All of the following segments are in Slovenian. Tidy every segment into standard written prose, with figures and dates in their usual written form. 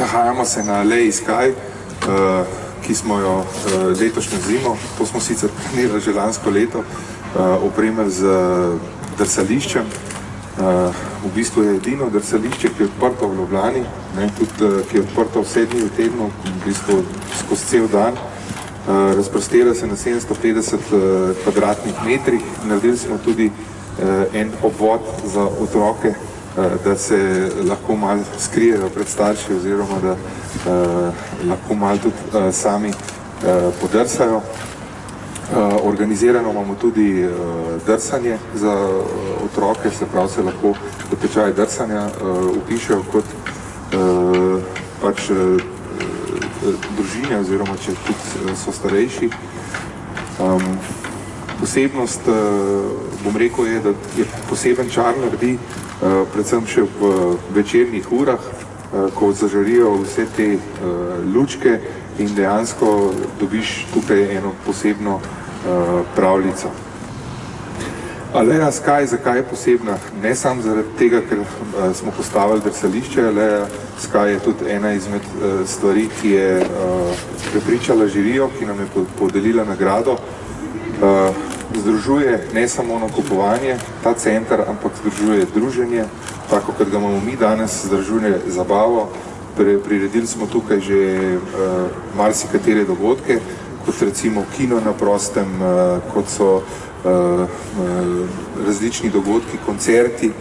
Nahajamo se na aleji Sky, ki smo jo letošnjo zimo, to smo sicer planirali že lansko leto, opremili z drsališčem. V bistvu je edino drsališče, ki je odprto v Ljubljani, tudi ki je odprto vse dni v tednu, v bistvu skozi cel dan. Razprostira se na 750 kvadratnih metrih. Naredili smo tudi en obvod za otroke, da se lahko malo skrijejo pred starši oziroma da lahko malo tudi sami podrsajo. Organizirano imamo tudi drsanje za otroke, se pravi se lahko v tečaj drsanja vpišejo kot pač družine oziroma če tudi so starejši. Posebnost, bom rekel, je, da je poseben čar naredi predvsem še v večernih urah, ko zažarijo vse te lučke in dejansko dobiš tukaj eno posebno pravljico. Aleja Sky, zakaj je posebna? Ne samo zaradi tega, ker smo postavili drsališče, Aleja Sky je tudi ena izmed stvari, ki je prepričala žirijo, ki nam je podelila nagrado. Združuje ne samo nakupovanje, ta center, ampak združuje druženje, tako kot ga imamo mi danes, združuje zabavo. Priredili smo tukaj že marsikatere dogodke, kot recimo kino na prostem, kot so različni dogodki, koncerti.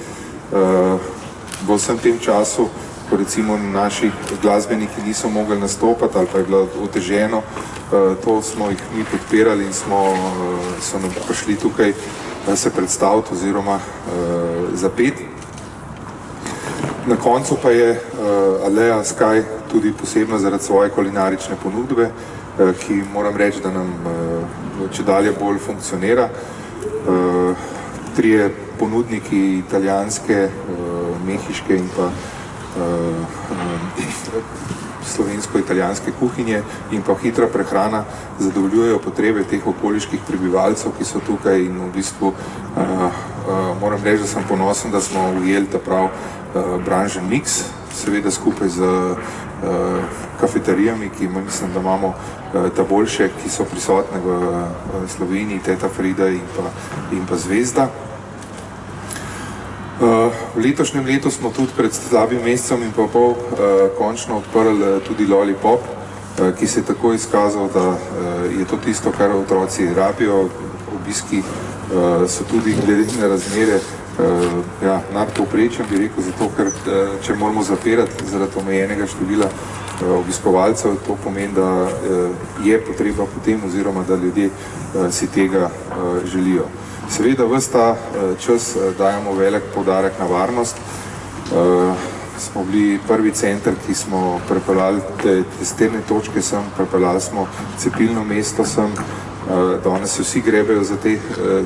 V vsem tem času, ko recimo naši glasbeniki niso mogli nastopati ali pa je bilo oteženo, to smo jih mi podpirali in so nam prišli tukaj se predstaviti oziroma zapeti. Na koncu pa je Aleja Sky tudi posebno zaradi svoje kulinarične ponudbe, ki moram reči, da nam čedalje bolj funkcionira. Trije ponudniki italijanske, mehiške in pa slovensko-italijanske kuhinje in pa hitra prehrana zadovoljujejo potrebe teh okoliških prebivalcev, ki so tukaj in v bistvu moram reči, da sem ponosen, da smo ujeli ta prav branžen miks, seveda skupaj z kafetarijami, ki mislim, da imamo ta boljše, ki so prisotne v Sloveniji, Teta Frida in pa Zvezda. V letošnjem letu smo tudi pred slabim mesecem in pol končno odprli tudi Lollipop, ki se je tako izkazal, da je to tisto, kar otroci rabijo. Obiski so tudi glede na razmere nadpovprečen, bi rekel, zato ker če moramo zapirati zaradi omejenega števila obiskovalcev, to pomeni, da je potreba potem oziroma da ljudje si tega želijo. Seveda ves ta čas dajemo velik poudarek na varnost. Smo bili prvi center, ki smo prepeljali te testirne točke sem, prepeljali smo cepilno mesto sem. Danes se vsi grebejo za te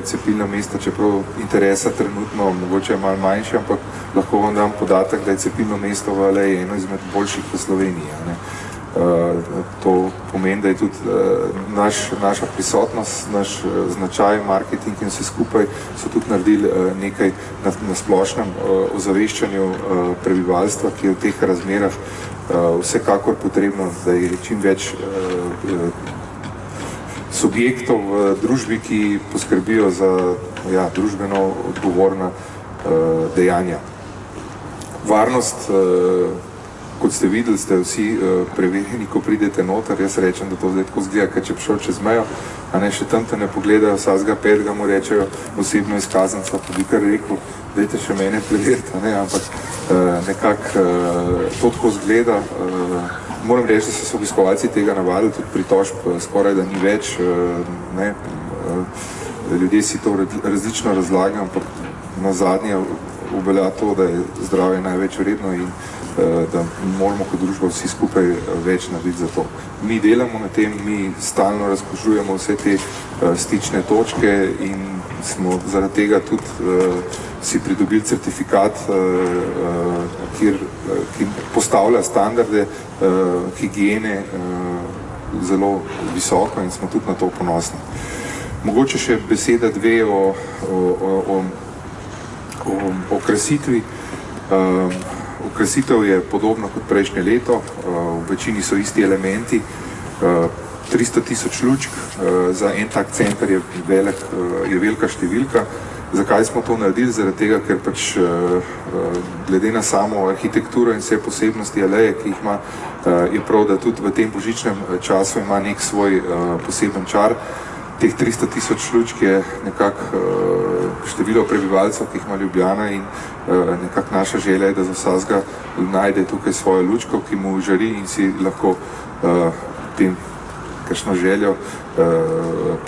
cepilna mesta, čeprav interesa trenutno mogoče je malo manjši, ampak lahko vam dam podatek, da je cepilno mesto v Aleji eno izmed boljših v Sloveniji. To pomeni, da je tudi naša prisotnost, naš značaj, marketing in vse skupaj so tudi naredili nekaj na splošnem ozaveščanju prebivalstva, ki je v teh razmerah vsekakor potrebno, da je čim več subjektov v družbi, ki poskrbijo za družbeno odgovorna dejanja. Varnost, kot ste videli, ste vsi preverjeni, ko pridete noter. Jaz rečem, da to zdaj tako zgleda, ker če bi šel čez mejo, a ne še tam te ne pogledajo, vsakega petega mu rečejo osebno izkaznico, pa bi kar rekel, dajte še mene preveriti, ampak nekako to tako zgleda. Moram reči, da so se obiskovalci tega navadili, tudi pritožb skoraj da ni več. Ljudje si to različno razlagajo, ampak na zadnje obvelja to, da je zdravje največ vredno in da moramo kot družba vsi skupaj več narediti za to. Mi delamo na tem, mi stalno razkožujemo vse te stične točke in smo zaradi tega tudi si pridobili certifikat, ki postavlja standarde higiene zelo visoko in smo tudi na to ponosni. Mogoče še beseda dve o krasitvi. okrasitev je podobna kot prejšnje leto, v večini so isti elementi, 300 tisoč lučk, za en tak center je velika številka. Zakaj smo to naredili? Zaradi tega, ker pač glede na samo arhitekturo in vse posebnosti aleje, ki jih ima, je prav, da tudi v tem božičnem času ima nek svoj poseben čar. Teh 300 tisoč lučk je nekako število prebivalcev, ki jih ima Ljubljana, in nekako naša želja je, da za vsakega najde tukaj svojo lučko, ki mu žari in si lahko tem kakšno željo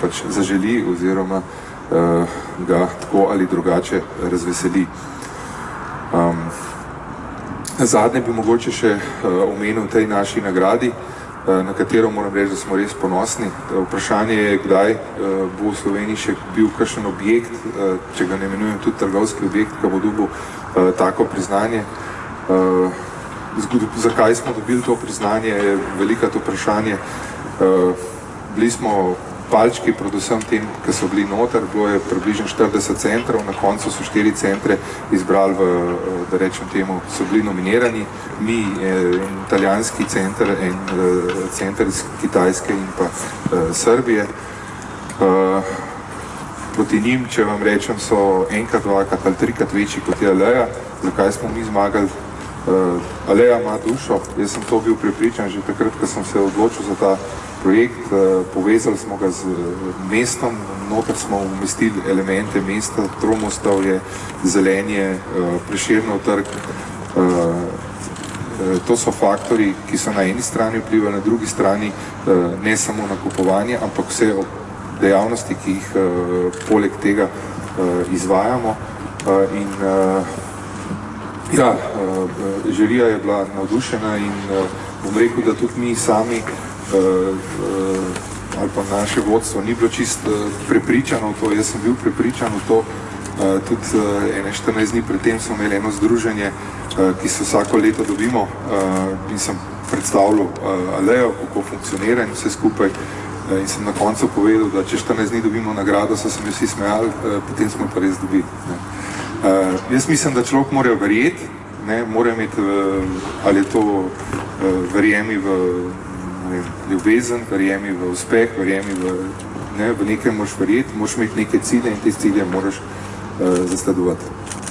pač zaželi oziroma ga tako ali drugače razveseli. Zadnje bi mogoče še omenil tej naši nagradi, na katero moram reči, da smo res ponosni. Vprašanje je, kdaj bo v Sloveniji še bil kakšen objekt, če ga ne imenujem tudi trgovski objekt, ki bo dobil tako priznanje. Zakaj smo dobili to priznanje, je veliko to vprašanje. Bili smo palčki, predvsem tem, ki so bili noter, bilo je približno 40 centrov, na koncu so 4 centre izbrali da rečem temu, so bili nominirani, mi, en italijanski center, en center iz Kitajske in pa Srbije. Proti njim, če vam rečem, so enkrat, dvakrat ali trikrat večji kot je Aleja. Zakaj smo mi zmagali? Aleja ima dušo, jaz sem to bil prepričan že takrat, ko sem se odločil za ta projekt. Povezali smo ga z mestom, noter smo umestili elemente mesta, Tromostal je, Zelenje, Prešernov trg. To so faktori, ki so na eni strani vplivali, na drugi strani ne samo nakupovanje, ampak vse dejavnosti, ki jih poleg tega izvajamo. In ja, žirija je bila navdušena in bom rekel, da tudi mi sami ali pa naše vodstvo ni bilo čist prepričano v to, jaz sem bil prepričan v to, tudi 14 dni pred tem smo imeli eno združenje, ki se vsako leto dobimo in sem predstavljal Alejo, kako funkcionira in vse skupaj in sem na koncu povedal, da če 14 dni dobimo nagrado, so se mi vsi smejali, potem smo pa res dobili. Jaz mislim, da človek mora verjeti, mora imeti, ali je to verjemi v ljubezen, verjemi v uspeh, verjemi v nekaj moraš verjeti, moraš imeti neke cilje in te cilje moraš zasledovati.